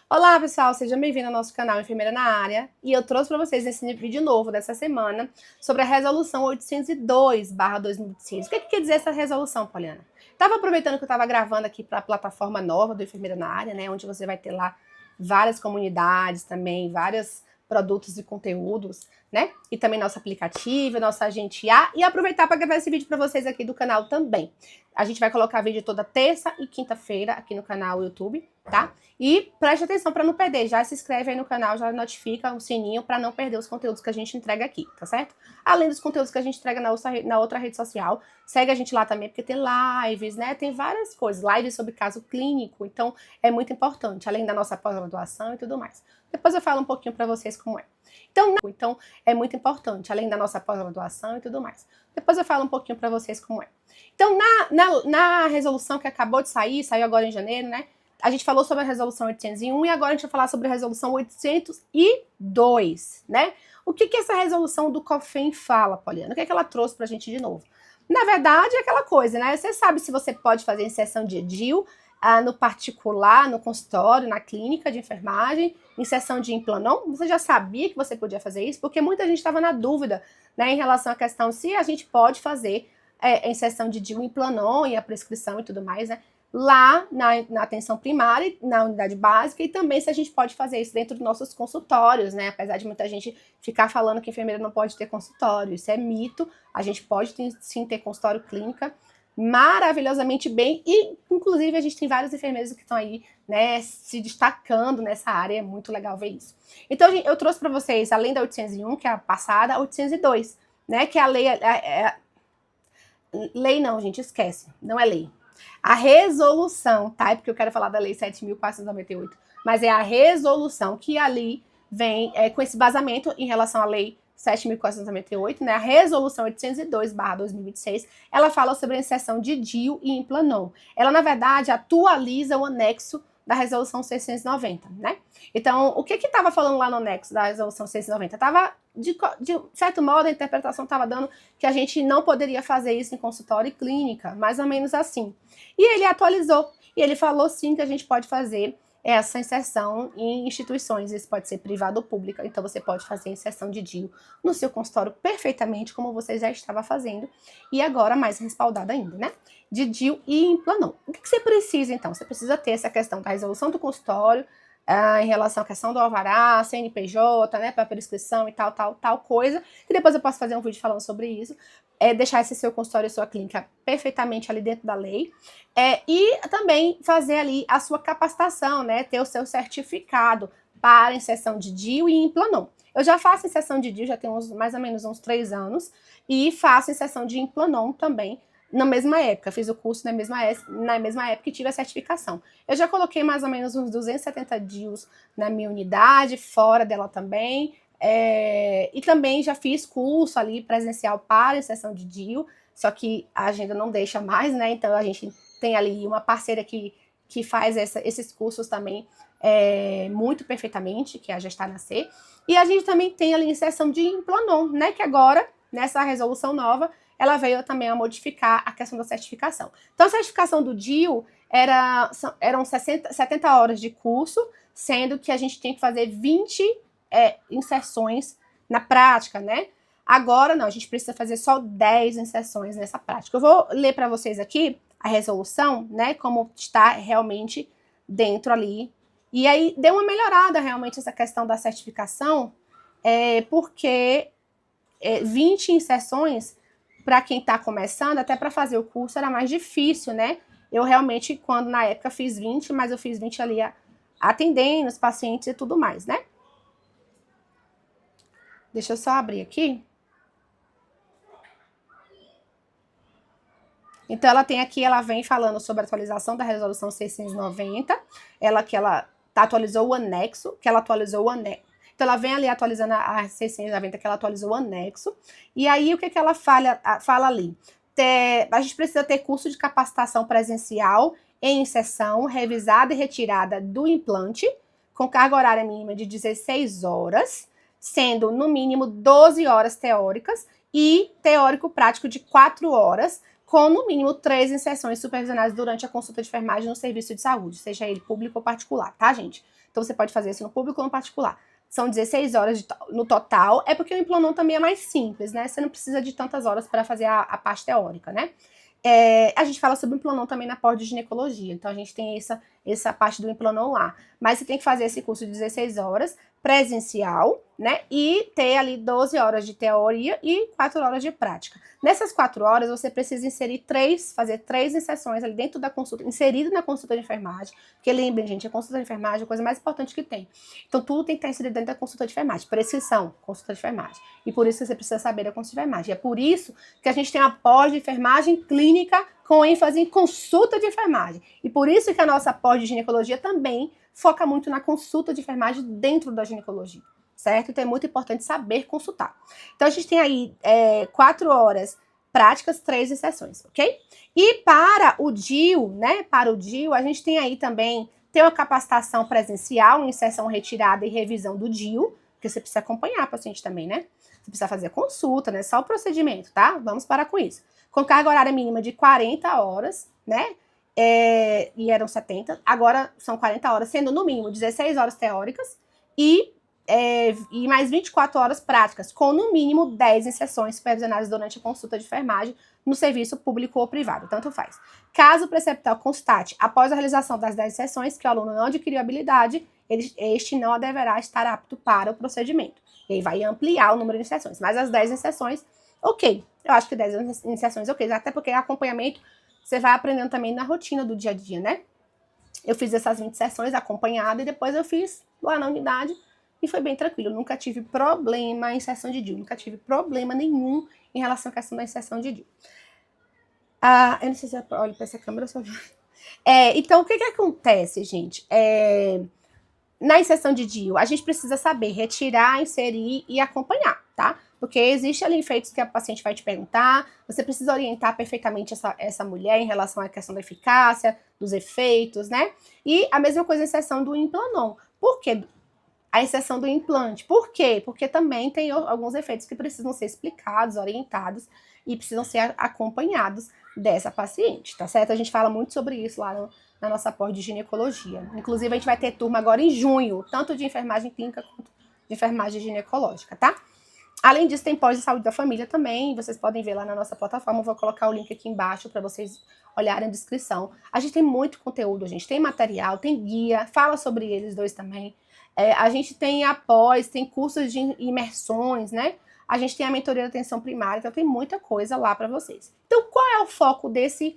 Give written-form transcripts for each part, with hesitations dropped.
Olá pessoal, seja bem-vindo ao nosso canal Enfermeira na Área e eu trouxe para vocês esse vídeo novo dessa semana sobre a resolução 802/2006. O que quer dizer essa resolução, Poliana? Estava aproveitando que eu estava gravando aqui para a plataforma nova do Enfermeira na Área, né, onde você vai ter lá várias comunidades também, vários produtos e conteúdos, né, e também nosso aplicativo, nosso agente A, e aproveitar para gravar esse vídeo para vocês aqui do canal também. A gente vai colocar vídeo toda terça e quinta-feira aqui no canal YouTube, tá? E preste atenção para não perder, já se inscreve aí no canal, já notifica o sininho para não perder os conteúdos que a gente entrega aqui, tá certo? Além dos conteúdos que a gente entrega na outra rede social, segue a gente lá também, porque tem lives, né? Tem várias coisas, lives sobre caso clínico, então é muito importante, além da nossa pós-graduação e tudo mais. Depois eu falo um pouquinho para vocês como é. Então é muito importante, além da nossa pós-graduação e tudo mais. Depois eu falo um pouquinho para vocês como é. Então, na resolução que acabou de sair, saiu agora em janeiro, né? A gente falou sobre a resolução 801 e agora a gente vai falar sobre a resolução 802, né? O que essa resolução do COFEM fala, Poliana? O que ela trouxe pra gente de novo? Na verdade, é aquela coisa, né? Você sabe se você pode fazer inserção de DIU no particular, no consultório, na clínica de enfermagem, inserção de Implanon? Você já sabia que você podia fazer isso? Porque muita gente estava na dúvida, né, em relação à questão se a gente pode fazer a inserção de DIU em Implanon e a prescrição e tudo mais, né? Lá na atenção primária, na unidade básica, e também se a gente pode fazer isso dentro dos nossos consultórios, né? Apesar de muita gente ficar falando que enfermeira não pode ter consultório, isso é mito, a gente pode sim ter consultório clínica maravilhosamente bem, e inclusive a gente tem vários enfermeiros que estão aí, né, se destacando nessa área, é muito legal ver isso. Então eu trouxe para vocês, além da 801, que é a passada, a 802, né, que é a lei, lei não, gente, esquece, não é lei. A resolução, tá? É porque eu quero falar da Lei 7.498, mas é a resolução que ali vem com esse vazamento em relação à Lei 7.498, né? A resolução 802/2026, ela fala sobre a inserção de DIU e Implanon. Ela, na verdade, atualiza o anexo da resolução 690, né? Então, o que estava falando lá no anexo da resolução 690? Estava, de certo modo, a interpretação estava dando que a gente não poderia fazer isso em consultório e clínica, mais ou menos assim. E ele atualizou, e ele falou sim que a gente pode fazer essa inserção em instituições, isso pode ser privado ou pública, então você pode fazer a inserção de DIU no seu consultório perfeitamente, como você já estava fazendo, e agora mais respaldado ainda, né? De DIU e Implanon. O que você precisa, então? Você precisa ter essa questão da resolução do consultório, em relação à questão do alvará, CNPJ, né, para prescrição e tal coisa, que depois eu posso fazer um vídeo falando sobre isso, deixar esse seu consultório e sua clínica perfeitamente ali dentro da lei, e também fazer ali a sua capacitação, né, ter o seu certificado para inserção de DIU e Implanon. Eu já faço inserção de DIU, já tem mais ou menos uns 3 anos, e faço inserção de Implanon também, na mesma época, fiz o curso na mesma época e tive a certificação. Eu já coloquei mais ou menos uns 270 DIUs na minha unidade, fora dela também, e também já fiz curso ali presencial para inserção de DIU, só que a agenda não deixa mais, né? Então a gente tem ali uma parceira que faz esses cursos também muito perfeitamente, que é a Gestar Nascer, e a gente também tem ali inserção de Implanon, né? Que agora, nessa resolução nova, ela veio também a modificar a questão da certificação. Então, a certificação do DIU eram 70 horas de curso, sendo que a gente tinha que fazer 20 inserções na prática, né? Agora, não, a gente precisa fazer só 10 inserções nessa prática. Eu vou ler para vocês aqui a resolução, né? Como está realmente dentro ali. E aí, deu uma melhorada realmente essa questão da certificação, porque 20 inserções para quem está começando, até para fazer o curso era mais difícil, né? Eu realmente, quando na época fiz 20, mas eu fiz 20 ali atendendo os pacientes e tudo mais, né? Deixa eu só abrir aqui. Então, ela tem aqui, ela vem falando sobre a atualização da resolução 690, ela atualizou o anexo, Então, ela vem ali atualizando a 690, que ela atualizou o anexo. E aí, o que ela fala ali? A gente precisa ter curso de capacitação presencial em inserção, revisada e retirada do implante, com carga horária mínima de 16 horas, sendo no mínimo 12 horas teóricas e teórico prático de 4 horas, com no mínimo 3 inserções supervisionadas durante a consulta de enfermagem no serviço de saúde, seja ele público ou particular, tá, gente? Então você pode fazer isso no público ou no particular. São 16 horas no total, é porque o Implanon também é mais simples, né? Você não precisa de tantas horas para fazer a parte teórica, né? A gente fala sobre o Implanon também na pós de ginecologia, então a gente tem essa parte do Implanon lá. Mas você tem que fazer esse curso de 16 horas, presencial, né? E ter ali 12 horas de teoria e 4 horas de prática. Nessas 4 horas, você precisa fazer 3 inserções ali dentro da consulta, inserido na consulta de enfermagem. Porque lembrem, gente, a consulta de enfermagem é a coisa mais importante que tem. Então, tudo tem que estar inserido dentro da consulta de enfermagem. Prescrição, consulta de enfermagem. E por isso que você precisa saber da consulta de enfermagem. E é por isso que a gente tem a pós de enfermagem clínica com ênfase em consulta de enfermagem. E por isso que a nossa pós de ginecologia também foca muito na consulta de enfermagem dentro da ginecologia, certo? Então é muito importante saber consultar. Então a gente tem aí 4 horas práticas, 3 sessões, ok? E para o DIU, né? Para o DIU, a gente tem aí também uma capacitação presencial, inserção retirada e revisão do DIU, porque você precisa acompanhar a paciente também, né? Você precisa fazer consulta, né? Só o procedimento, tá? Vamos parar com isso. Com carga horária mínima de 40 horas, né? E eram 70, agora são 40 horas, sendo no mínimo 16 horas teóricas e mais 24 horas práticas, com no mínimo 10 inserções supervisionadas durante a consulta de enfermagem no serviço público ou privado, tanto faz. Caso o preceptor constate, após a realização das 10 sessões, que o aluno não adquiriu habilidade, este não deverá estar apto para o procedimento. E aí vai ampliar o número de sessões, mas as 10 inserções, ok. Eu acho que 10 inserções, ok, até porque acompanhamento você vai aprendendo também na rotina do dia a dia, né? Eu fiz essas 20 sessões acompanhada e depois eu fiz lá na unidade e foi bem tranquilo. Eu nunca tive problema em sessão de DIU, nunca tive problema nenhum em relação à questão da inserção de DIU. Eu não sei se eu olho para essa câmera ou se eu... Então, o que acontece, gente? Na inserção de DIU, a gente precisa saber retirar, inserir e acompanhar, tá? Porque existe ali efeitos que a paciente vai te perguntar, você precisa orientar perfeitamente essa mulher em relação à questão da eficácia, dos efeitos, né? E a mesma coisa na inserção do Implanon. Por quê? A inserção do implante. Por quê? Porque também tem alguns efeitos que precisam ser explicados, orientados e precisam ser acompanhados dessa paciente, tá certo? A gente fala muito sobre isso lá na nossa pós de ginecologia. Inclusive, a gente vai ter turma agora em junho, tanto de enfermagem clínica quanto de enfermagem ginecológica, tá? Além disso, tem pós de saúde da família também, vocês podem ver lá na nossa plataforma, eu vou colocar o link aqui embaixo para vocês olharem a descrição. A gente tem muito conteúdo, a gente tem material, tem guia, fala sobre eles dois também. A gente tem tem cursos de imersões, né? A gente tem a mentoria de atenção primária, então tem muita coisa lá para vocês. Então, qual é o foco desse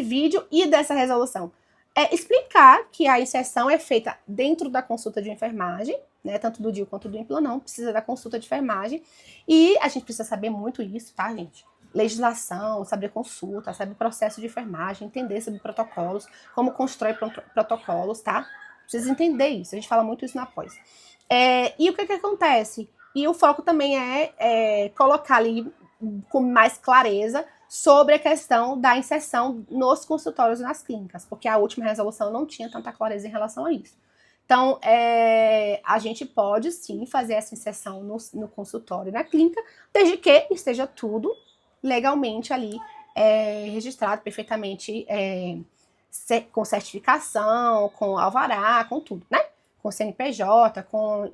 vídeo e dessa resolução? É explicar que a inserção é feita dentro da consulta de enfermagem, né? Tanto do DIU quanto do Implanon, precisa da consulta de enfermagem. E a gente precisa saber muito isso, tá, gente? Legislação, saber consulta, saber processo de enfermagem, entender sobre protocolos, como constrói protocolos, tá? Precisa entender isso, a gente fala muito isso na pós. E o que acontece? E o foco também é colocar ali com mais clareza sobre a questão da inserção nos consultórios e nas clínicas, porque a última resolução não tinha tanta clareza em relação a isso. Então, a gente pode sim fazer essa inserção no consultório e na clínica, desde que esteja tudo legalmente ali registrado perfeitamente, com certificação, com alvará, com tudo, né? Com CNPJ, com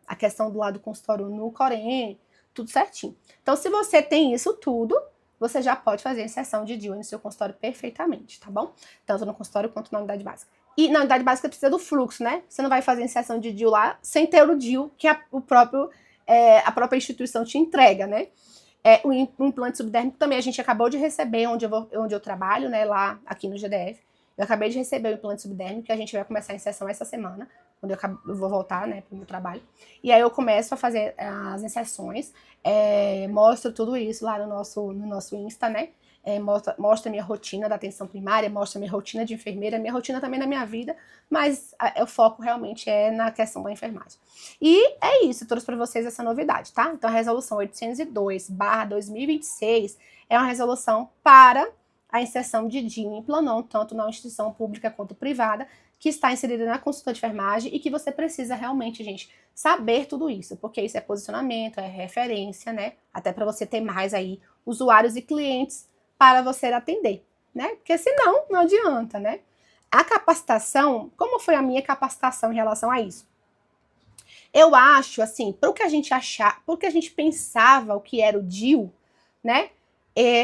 a questão do lado do consultório no Corém, tudo certinho. Então, se você tem isso tudo, você já pode fazer a inserção de DIU no seu consultório perfeitamente, tá bom? Tanto no consultório quanto na unidade básica. E na unidade básica precisa do fluxo, né? Você não vai fazer a inserção de DIU lá sem ter o DIU que a própria instituição te entrega, né? O implante subdérmico também a gente acabou de receber onde eu trabalho, né? Lá aqui no GDF. Eu acabei de receber o implante subdérmico, que a gente vai começar a inserção essa semana, quando eu vou voltar, né, pro meu trabalho. E aí eu começo a fazer as inserções, mostro tudo isso lá no nosso Insta, né? Mostra a minha rotina da atenção primária, mostra a minha rotina de enfermeira, minha rotina também na minha vida, mas o foco realmente é na questão da enfermagem. E é isso, eu trouxe para vocês essa novidade, tá? Então a resolução 802/2026 é uma resolução para a inserção de DIU em Implanon, tanto na instituição pública quanto privada, que está inserida na consulta de enfermagem e que você precisa realmente, gente, saber tudo isso, porque isso é posicionamento, é referência, né? Até para você ter mais aí usuários e clientes para você atender, né? Porque senão não adianta, né? A capacitação, como foi a minha capacitação em relação a isso? Eu acho, assim, para o que a gente achar, para o que a gente pensava o que era o DIU, né?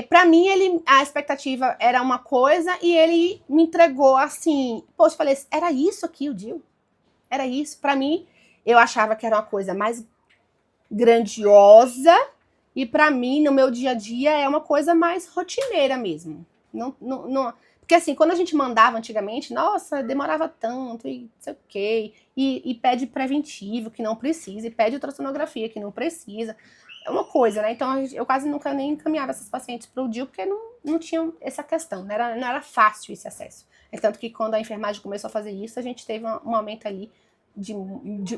Para mim, a expectativa era uma coisa e ele me entregou assim. Poxa, eu falei, era isso aqui o DIU? Era isso? Para mim, eu achava que era uma coisa mais grandiosa e para mim, no meu dia a dia, é uma coisa mais rotineira mesmo. Não, porque assim, quando a gente mandava antigamente, nossa, demorava tanto e não sei o quê, e pede preventivo que não precisa, e pede ultrassonografia que não precisa. É uma coisa, né? Então eu quase nunca nem encaminhava essas pacientes para o DIU, porque não tinha essa questão, não era fácil esse acesso. É tanto que quando a enfermagem começou a fazer isso, a gente teve um aumento ali de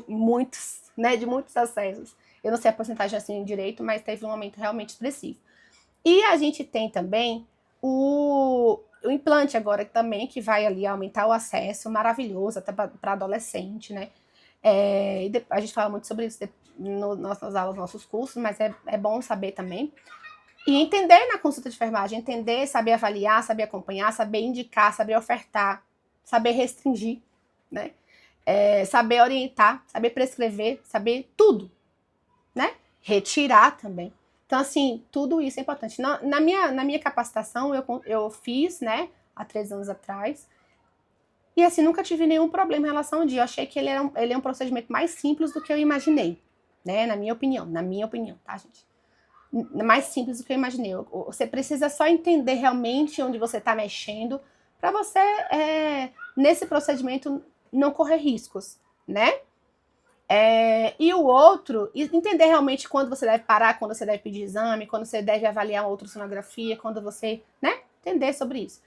muitos, né? De muitos acessos. Eu não sei a porcentagem assim direito, mas teve um aumento realmente expressivo. E a gente tem também o implante agora também, que vai ali aumentar o acesso, maravilhoso, até para adolescente, né? A gente fala muito sobre isso nas nossas aulas, nos nossos cursos, mas é bom saber também. E entender na consulta de enfermagem, entender, saber avaliar, saber acompanhar, saber indicar, saber ofertar, saber restringir, né? Saber orientar, saber prescrever, saber tudo, né? Retirar também. Então, assim, tudo isso é importante. Na minha capacitação, eu fiz, né, há 3 anos atrás, e assim, nunca tive nenhum problema em relação ao DIU. Eu achei que ele é um procedimento mais simples do que eu imaginei, né, na minha opinião, tá, gente? Mais simples do que eu imaginei. Você precisa só entender realmente onde você está mexendo, para você, nesse procedimento, não correr riscos, né? E o outro, entender realmente quando você deve parar, quando você deve pedir exame, quando você deve avaliar uma ultrassonografia, quando você, né, entender sobre isso.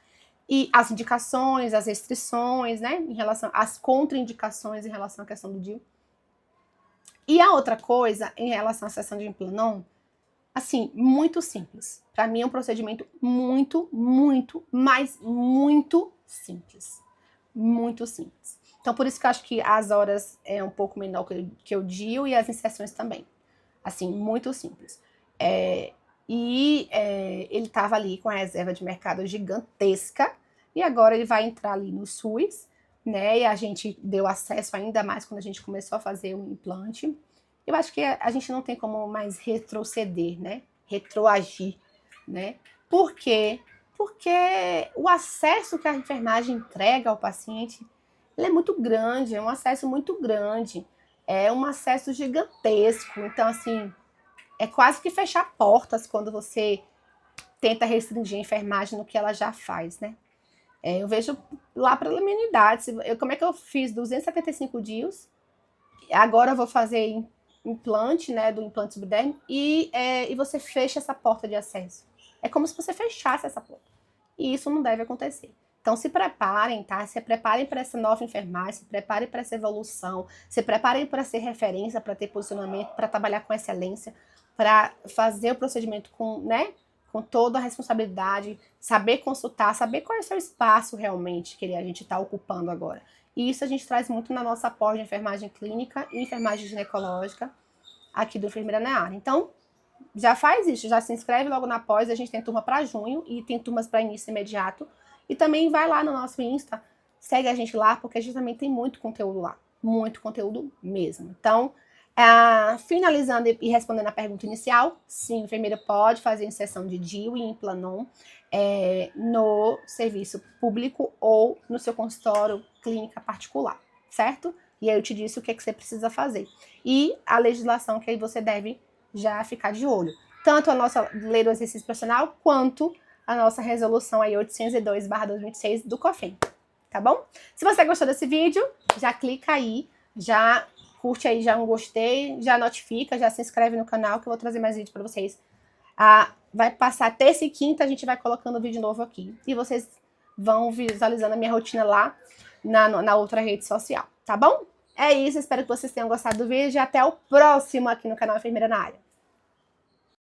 E as indicações, as restrições, né, em relação às contraindicações em relação à questão do DIU. E a outra coisa, em relação à sessão de implanon, assim, muito simples. Para mim é um procedimento muito, muito, mas muito simples. Muito simples. Então, por isso que eu acho que as horas é um pouco menor que o DIU e as inserções também. Assim, muito simples. Ele estava ali com a reserva de mercado gigantesca e agora ele vai entrar ali no SUS, né? E a gente deu acesso ainda mais quando a gente começou a fazer o implante. Eu acho que a gente não tem como mais retroceder, né? Retroagir, né? Por quê? Porque o acesso que a enfermagem entrega ao paciente, ele é muito grande, é um acesso muito grande, é um acesso gigantesco. Então, assim, é quase que fechar portas quando você tenta restringir a enfermagem no que ela já faz, né? Eu vejo lá pela minha idade, como é que eu fiz 275 DIUs, agora eu vou fazer implante, né, do implante subdérmico, e você fecha essa porta de acesso. É como se você fechasse essa porta. E isso não deve acontecer. Então se preparem, tá? Se preparem para essa nova enfermagem, se preparem para essa evolução, se preparem para ser referência, para ter posicionamento, para trabalhar com excelência, para fazer o procedimento com toda a responsabilidade, saber consultar, saber qual é o seu espaço realmente que a gente está ocupando agora. E isso a gente traz muito na nossa pós de enfermagem clínica e enfermagem ginecológica aqui do Enfermeira na Área. Então, já faz isso, já se inscreve logo na pós, a gente tem turma para junho e tem turmas para início imediato. E também vai lá no nosso Insta, segue a gente lá, porque a gente também tem muito conteúdo lá, muito conteúdo mesmo. Então, finalizando e respondendo a pergunta inicial, sim, o enfermeiro pode fazer inserção de DIU e implanon no serviço público ou no seu consultório clínica particular, certo? E aí eu te disse o que você precisa fazer. E a legislação que aí você deve já ficar de olho. Tanto a nossa lei do exercício profissional, quanto a nossa resolução aí 802/2006 do COFEM, tá bom? Se você gostou desse vídeo, já clica aí, já curte aí, já um gostei, já notifica, já se inscreve no canal que eu vou trazer mais vídeos para vocês. Vai passar terça e quinta, a gente vai colocando vídeo novo aqui. E vocês vão visualizando a minha rotina lá na outra rede social, tá bom? É isso, espero que vocês tenham gostado do vídeo e até o próximo aqui no canal Enfermeira na Área.